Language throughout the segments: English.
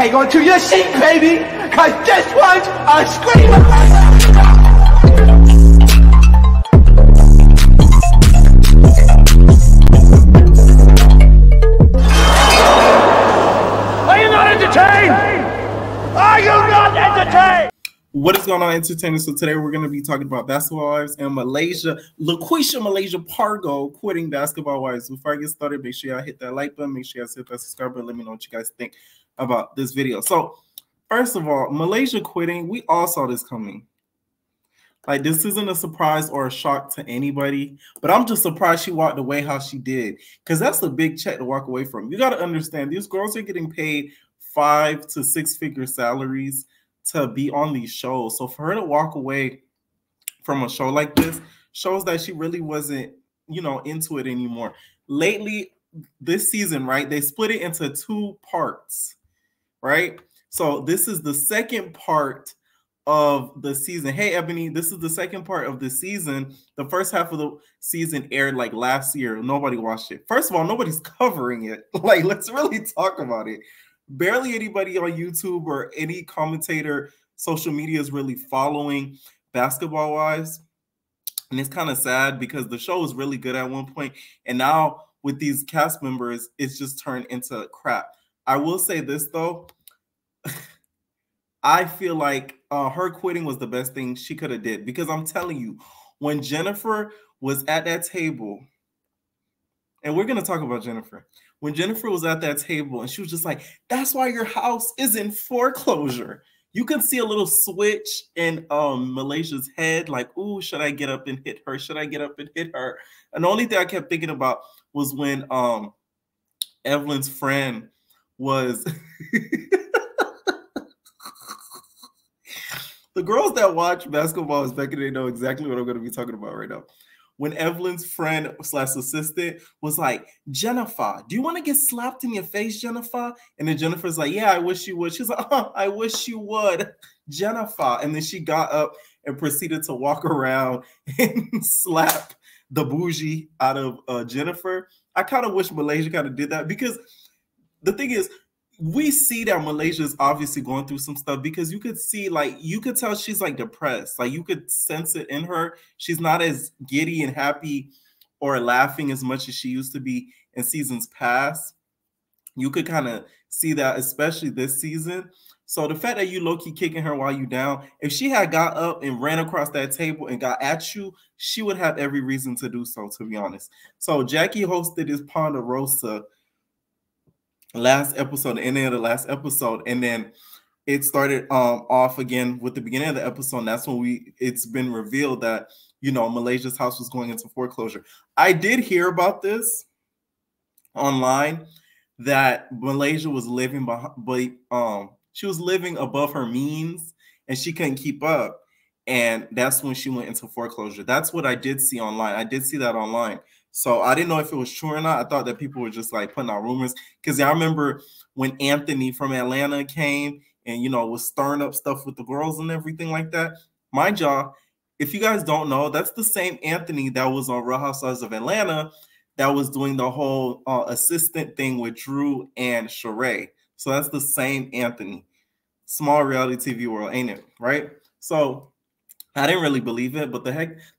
hang on to your seat, baby, cause this one's a screamer. What is going on, entertainers? So today we're going to be talking about Basketball Wives and Malaysia. LaQuisha Malaysia Pargo quitting Basketball Wives. Before I get started, make sure y'all hit that like button. Make sure y'all hit that subscribe button. Let me know what you guys think about this video. So first of all, Malaysia quitting, we all saw this coming. Like, this isn't a surprise or a shock to anybody, but I'm just surprised she walked away how she did, because that's a big check to walk away from. You got to understand, these girls are getting paid 5 to 6 figure salaries to be on these shows. So for her to walk away from a show like this shows that she really wasn't, you know, into it anymore. Lately, this season, right, they split it into 2 parts, right? So this is the second part of the season. Hey, Ebony, this is the second part of the season. The first half of the season aired like last year. Nobody watched it. First of all, nobody's covering it. Like, let's really talk about it. Barely anybody on YouTube or any commentator, social media is really following Basketball Wives. And it's kind of sad because the show was really good at one point. And now with these cast members, it's just turned into crap. I will say this, though. I feel like her quitting was the best thing she could have did. Because I'm telling you, when Jennifer was at that table, and we're going to talk about Jennifer. When Jennifer was at that table and she was just like, that's why your house is in foreclosure. You can see a little switch in Malaysia's head, like, ooh, should I get up and hit her? Should I get up and hit her? And the only thing I kept thinking about was when Evelyn's friend was... The girls that watch basketball is back, they know exactly what I'm going to be talking about right now. When Evelyn's friend / assistant was like, Jennifer, do you want to get slapped in your face, Jennifer? And then Jennifer's like, yeah, I wish you would. She's like, oh, I wish you would, Jennifer. And then she got up and proceeded to walk around and slap the bougie out of Jennifer. I kind of wish Malaysia kind of did that, because the thing is, we see that Malaysia is obviously going through some stuff, because you could see, like, you could tell she's like depressed. Like, you could sense it in her. She's not as giddy and happy or laughing as much as she used to be in seasons past. You could kind of see that, especially this season. So the fact that you low-key kicking her while you down, if she had got up and ran across that table and got at you, she would have every reason to do so, to be honest. So Jackie hosted this Ponderosa last episode, the ending of the last episode, and then it started off again with the beginning of the episode. And that's when it's been revealed that, you know, Malaysia's house was going into foreclosure. I did hear about this online, that Malaysia was living she was living above her means and she couldn't keep up, and that's when she went into foreclosure. That's what I did see online. I did see that online. So I didn't know if it was true or not. I thought that people were just like putting out rumors, because I remember when Anthony from Atlanta came and, you know, was stirring up stuff with the girls and everything like that. Mind y'all, if you guys don't know, that's the same Anthony that was on Real Housewives of Atlanta that was doing the whole assistant thing with Drew and Sheree. So that's the same Anthony. Small reality TV world, ain't it? Right? So I didn't really believe it, but the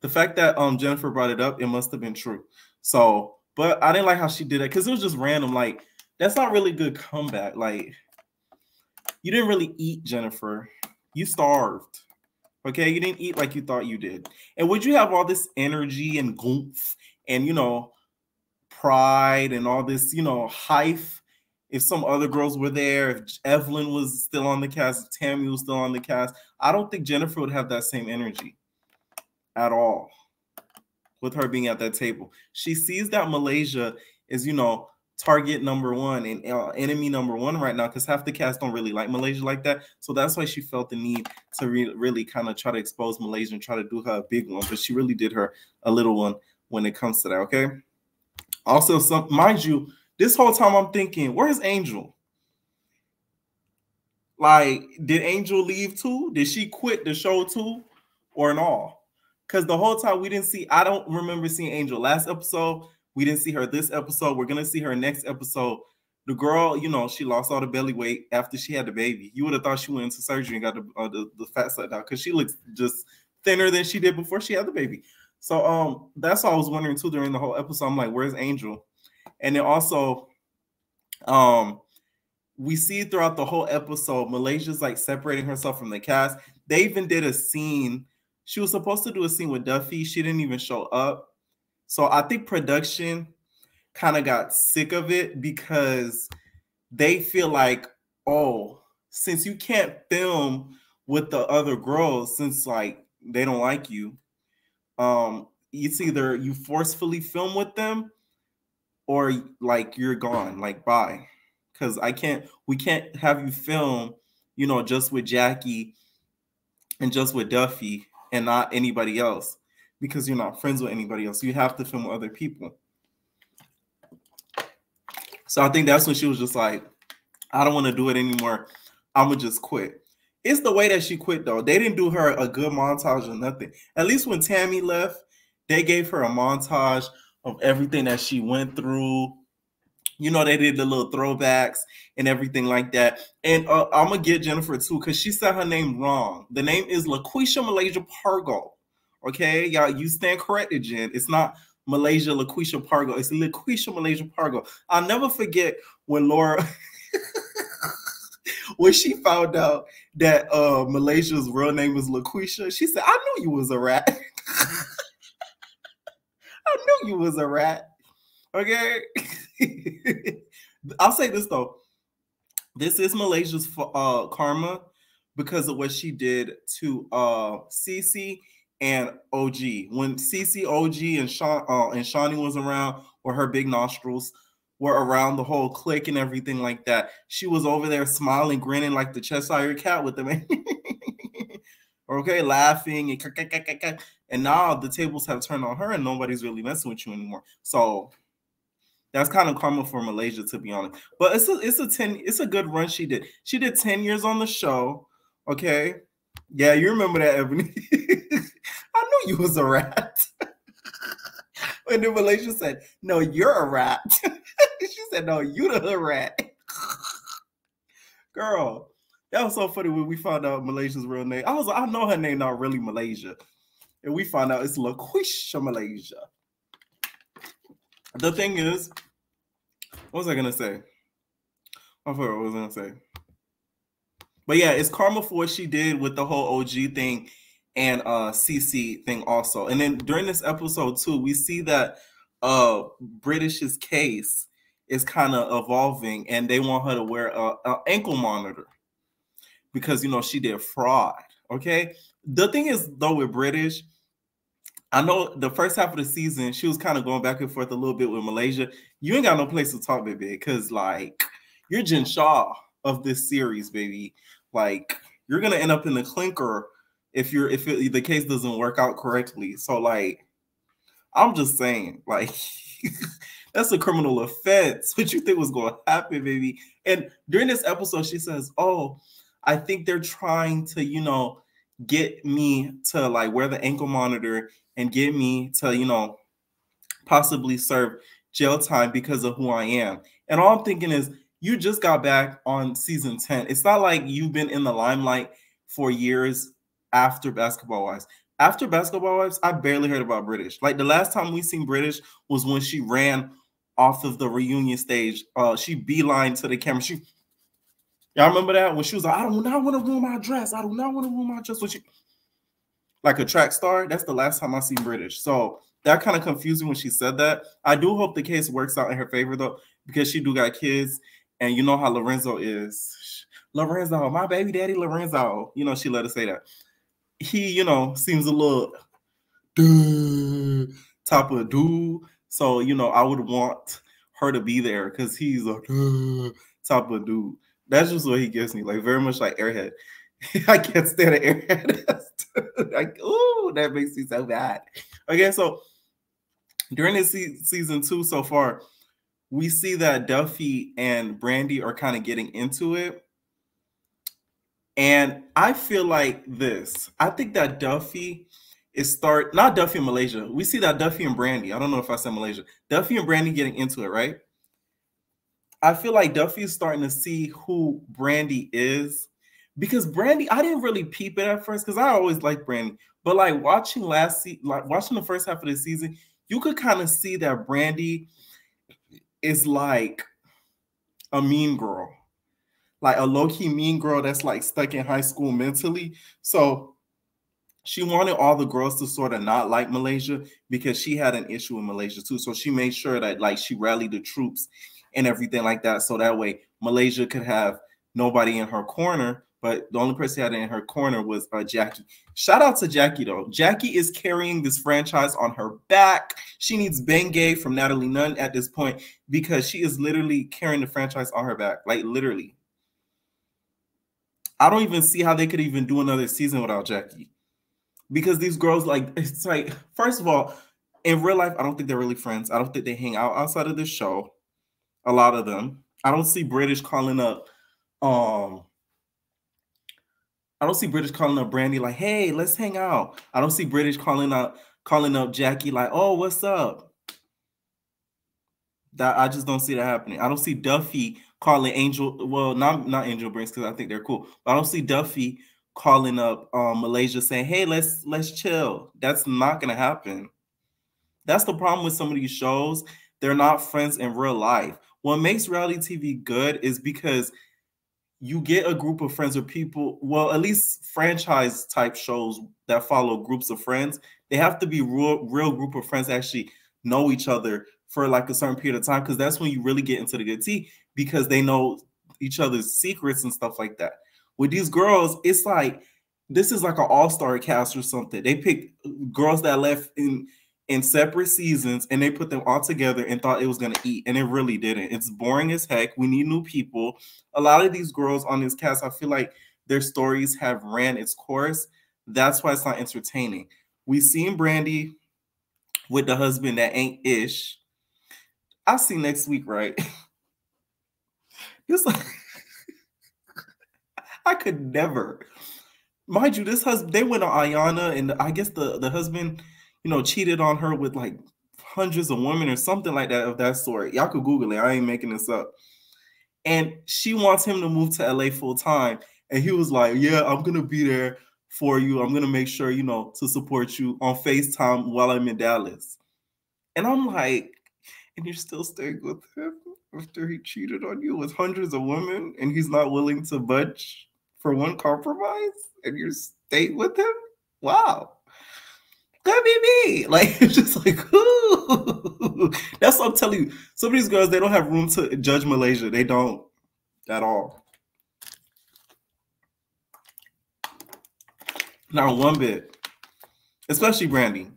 fact that Jennifer brought it up, it must have been true. So, but I didn't like how she did it, because it was just random. Like, that's not really good comeback. Like, you didn't really eat, Jennifer. You starved. Okay, you didn't eat like you thought you did. And would you have all this energy and goomph and, you know, pride and all this, you know, hype, if some other girls were there, if Evelyn was still on the cast, if Tammy was still on the cast? I don't think Jennifer would have that same energy at all with her being at that table. She sees that Malaysia is, you know, target number one and enemy number one right now, because half the cast don't really like Malaysia like that. So that's why she felt the need to really kind of try to expose Malaysia and try to do her a big one. But she really did her a little one when it comes to that, okay? Also, mind you, this whole time I'm thinking, where's Angel? Like, did Angel leave too? Did she quit the show too, or not? Because the whole time we didn't see, I don't remember seeing Angel last episode. We didn't see her this episode. We're going to see her next episode. The girl, you know, she lost all the belly weight after she had the baby. You would have thought she went into surgery and got the fat side out because she looks just thinner than she did before she had the baby. So that's what I was wondering too during the whole episode. I'm like, where's Angel? And then also, we see throughout the whole episode, Malaysia's like separating herself from the cast. They even did a scene. She was supposed to do a scene with Duffy. She didn't even show up. So I think production kind of got sick of it because they feel like, oh, since you can't film with the other girls, since like they don't like you, it's either you forcefully film with them or like you're gone, like bye. Because we can't have you film, you know, just with Jackie and just with Duffy and not anybody else because you're not friends with anybody else. You have to film with other people. So I think that's when she was just like, I don't want to do it anymore. I'm going to just quit. It's the way that she quit, though. They didn't do her a good montage or nothing. At least when Tammy left, they gave her a montage of everything that she went through. You know, they did the little throwbacks and everything like that. And I'm going to get Jennifer, too, because she said her name wrong. The name is LaQuisha Malaysia Pargo. Okay? Y'all, you stand corrected, Jen. It's not Malaysia LaQuisha Pargo. It's LaQuisha Malaysia Pargo. I'll never forget when Laura... when she found out that Malaysia's real name was LaQuisha, she said, I knew you was a rat. I knew you was a rat. Okay? I'll say this, though. This is Malaysia's karma because of what she did to Cece and OG. When Cece, OG, and Shawnee was around, or her big nostrils, were around the whole clique and everything like that. She was over there smiling, grinning like the Cheshire Cat with them. Okay, laughing. And now the tables have turned on her and nobody's really messing with you anymore. So that's kind of karma for Malaysia, to be honest. But it's a good run she did. She did 10 years on the show. Okay. Yeah, you remember that, Ebony. I knew you was a rat. And then Malaysia said, no, you're a rat. She said, no, you the hood rat. Girl, that was so funny when we found out Malaysia's real name. I was like, I know her name not really Malaysia. And we found out it's LaQuisha Malaysia. The thing is, what was I going to say? I forgot what I was going to say. But yeah, it's karma for what she did with the whole OG thing and CC thing also. And then during this episode too, we see that Brittish's case is kind of evolving and they want her to wear an ankle monitor because, you know, she did fraud. Okay. The thing is, though, with Brittish, I know the first half of the season, she was kind of going back and forth a little bit with Malaysia. You ain't got no place to talk, baby, because like you're Jen Shaw of this series, baby. Like you're gonna end up in the clinker if the case doesn't work out correctly. So like, I'm just saying, like, that's a criminal offense. What you think was going to happen, baby? And during this episode, she says, "Oh, I think they're trying to, you know, get me to like wear the ankle monitor and get me to, you know, possibly serve jail time because of who I am." And all I'm thinking is, you just got back on season 10. It's not like you've been in the limelight for years after Basketball Wives. After Basketball Wives, I barely heard about Brittish. Like the last time we seen Brittish was when she ran off of the reunion stage. She beeline to the camera. Y'all remember that? When she was like, I do not want to ruin my dress. I do not want to ruin my dress. When she, like a track star, that's the last time I seen Brittish. So that kind of confused me when she said that. I do hope the case works out in her favor, though, because she do got kids. And you know how Lorenzo is. Lorenzo, my baby daddy Lorenzo. You know, she let us say that. He, you know, seems a little type of dude. So, you know, I would want her to be there because he's a type of dude. That's just what he gives me. Like, very much like Airhead. I can't stand an Airhead. Like, ooh, that makes me so bad. Okay, so during this season 2 so far, we see that Duffy and Brandee are kind of getting into it. And I feel like this. I think that Duffy is not Duffy and Malaysia. We see that Duffy and Brandee. I don't know if I said Malaysia. Duffy and Brandee getting into it, right? I feel like Duffy is starting to see who Brandee is, because Brandee, I didn't really peep it at first because I always liked Brandee, but like watching watching the first half of the season, you could kind of see that Brandee is like a mean girl, like a low-key mean girl that's like stuck in high school mentally. So she wanted all the girls to sort of not like Malaysia because she had an issue with Malaysia too. So she made sure that like she rallied the troops and everything like that. So that way Malaysia could have nobody in her corner. But the only person who had in her corner was Jackie. Shout out to Jackie though. Jackie is carrying this franchise on her back. She needs Bengay from Natalie Nunn at this point because she is literally carrying the franchise on her back. Like literally. I don't even see how they could even do another season without Jackie. Because these girls, like, it's like, first of all, in real life, I don't think they're really friends. I don't think they hang out outside of this show. A lot of them. I don't see British calling up, I don't see British calling up Brandee like, hey, let's hang out. I don't see British calling up Jackie like, oh, what's up? That I just don't see that happening. I don't see Duffy calling Angel, well, not Angel Brings because I think they're cool. But I don't see Duffy calling up Malaysia saying, hey, let's chill. That's not gonna happen. That's the problem with some of these shows. They're not friends in real life. What makes reality TV good is because you get a group of friends or people, well, at least franchise type shows that follow groups of friends, they have to be real group of friends that actually know each other for like a certain period of time, because that's when you really get into the good tea, because they know each other's secrets and stuff like that. With these girls, it's like this is like an all-star cast or something. They picked girls that left in separate seasons and they put them all together and thought it was going to eat, and it really didn't. It's boring as heck. We need new people. A lot of these girls on this cast, I feel like their stories have ran its course. That's why it's not entertaining. We've seen Brandee with the husband that ain't ish. I'll see next week, right? It's like I could never. Mind you, this husband, they went on Ayana, and I guess the husband, cheated on her with like hundreds of women or something like that of that sort. Y'all could Google it. I ain't making this up. And she wants him to move to LA full time. And he was like, yeah, I'm going to be there for you. I'm going to make sure, to support you on FaceTime while I'm in Dallas. And I'm like, and you're still staying with him after he cheated on you with hundreds of women and he's not willing to budge for one compromise and you're staying with him? Wow. Could be me. Like, it's just like, ooh. That's what I'm telling you. Some of these girls, they don't have room to judge Malaysia. They don't at all. Not one bit. Especially Brandee.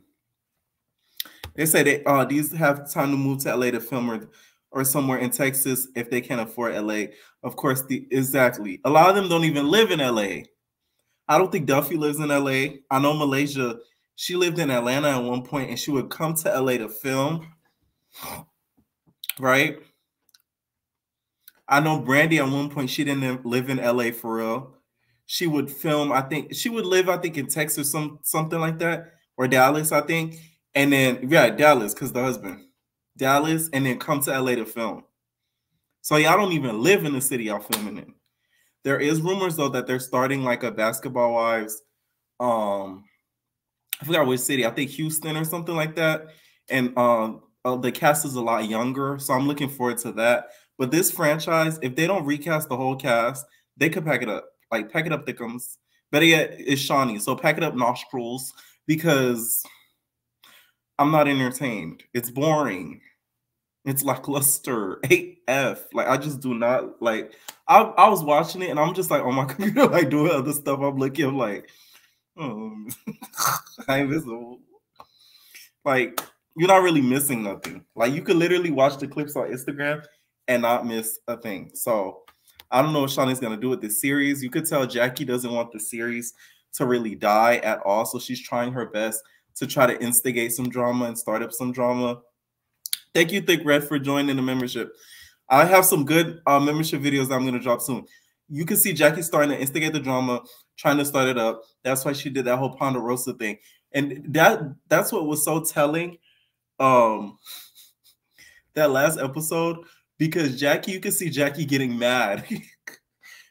They say these have time to move to LA to film or somewhere in Texas if they can't afford LA. Of course, exactly. A lot of them don't even live in LA. I don't think Duffy lives in LA. I know Malaysia, she lived in Atlanta at one point and she would come to LA to film. Right? I know Brandee at one point, she didn't live in LA for real. She would film, I think, she would live, in Texas, something like that, or Dallas, I think. And then, Dallas, because the husband. Dallas, and then come to LA to film. So y'all don't even live in the city y'all filming in. There is rumors, though, that they're starting like a Basketball Wives. I forgot which city. I think Houston or something like that. And the cast is a lot younger, so I'm looking forward to that. But this franchise, if they don't recast the whole cast, they could pack it up. Like, pack it up, thickums. Better yet, it's Shawnee. So pack it up, nostrils, because I'm not entertained. It's boring. It's lackluster. AF. Like, I just do not, like, I was watching it, and I'm just, like, on my computer, like, doing other stuff. I'm looking, I'm like, I'm invisible. Like, you're not really missing nothing. Like, you could literally watch the clips on Instagram and not miss a thing. So, I don't know what Shawnee's going to do with this series. You could tell Jackie doesn't want the series to really die at all. So, she's trying her best to try to instigate some drama and start up some drama. Thank you, Thick Red, for joining the membership. I have some good membership videos that I'm going to drop soon. You can see Jackie starting to instigate the drama, trying to start it up. That's why she did that whole Ponderosa thing. And that's what was so telling. That last episode, because Jackie, you can see Jackie getting mad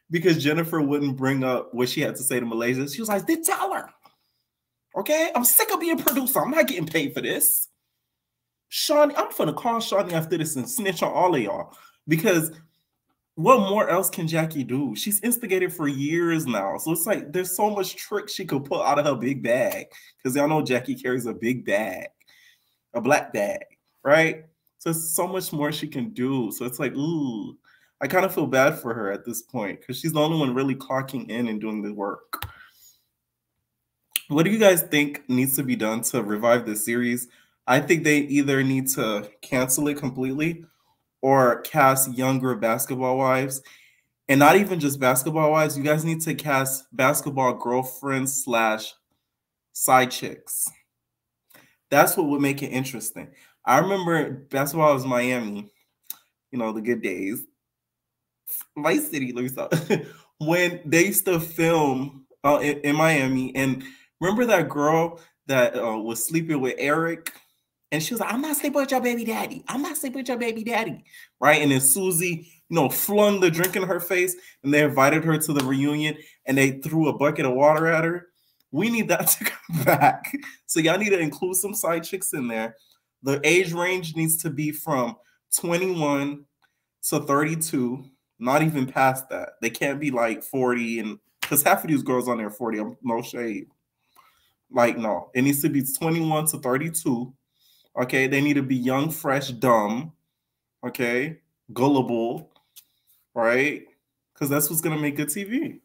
because Jennifer wouldn't bring up what she had to say to Malaysia. She was like, "Then tell her, okay? I'm sick of being producer. I'm not getting paid for this." Shawnee, I'm gonna call Shawnee after this and snitch on all of y'all, because what more else can Jackie do? She's instigated for years now. So it's like there's so much trick she could pull out of her big bag. Because y'all know Jackie carries a big bag, a black bag, right? So there's so much more she can do. So it's like, ooh, I kind of feel bad for her at this point because she's the only one really clocking in and doing the work. What do you guys think needs to be done to revive this series? I think they either need to cancel it completely or cast younger basketball wives. And not even just basketball wives. You guys need to cast basketball girlfriends / side chicks. That's what would make it interesting. I remember basketball was Miami, you know, the good days. Vice City, when they used to film in Miami. And remember that girl that was sleeping with Eric? And she was like, "I'm not sleeping with your baby daddy. I'm not sleeping with your baby daddy." Right? And then Susie, you know, flung the drink in her face and they invited her to the reunion and they threw a bucket of water at her. We need that to come back. So y'all need to include some side chicks in there. The age range needs to be from 21 to 32, not even past that. They can't be like 40, and because half of these girls on there are 40, I'm no shade. Like, no, it needs to be 21 to 32. Okay, they need to be young, fresh, dumb, okay, gullible, right? Because that's what's gonna make good TV.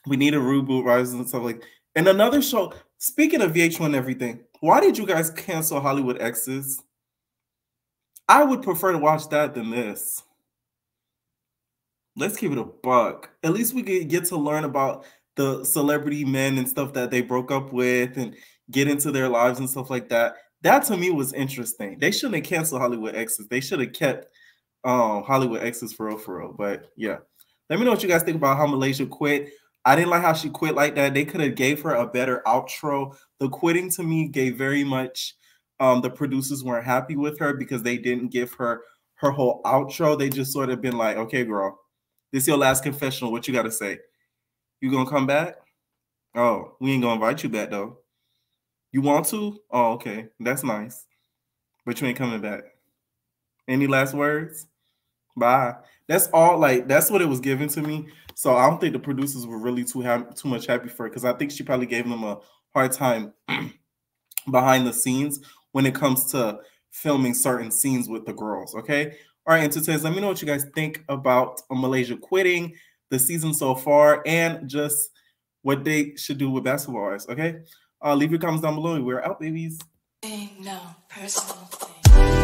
We need a reboot, Rise and stuff like. And another show. Speaking of VH1 and everything, why did you guys cancel Hollywood Exes? I would prefer to watch that than this. Let's keep it a buck. At least we could get to learn about the celebrity men and stuff that they broke up with and get into their lives and stuff like that. That to me was interesting. They shouldn't have canceled Hollywood Exes. They should have kept Hollywood Exes for real. But yeah, let me know what you guys think about how Malaysia quit. I didn't like how she quit like that. They could have gave her a better outro. The quitting to me gave very much the producers weren't happy with her because they didn't give her whole outro. They just sort of been like, "Okay, girl, this is your last confessional. What you got to say? You gonna come back? Oh, we ain't gonna invite you back though. You want to? Oh, okay, that's nice, but you ain't coming back. Any last words? Bye." That's all. Like, that's what it was given to me. So I don't think the producers were really too much happy for it, because I think she probably gave them a hard time behind the scenes when it comes to filming certain scenes with the girls. Okay. All right, entertainers, let me know what you guys think about Malaysia quitting, the season so far, and just what they should do with basketball wise. Okay. Leave your comments down below. We're out, babies. No personal thing.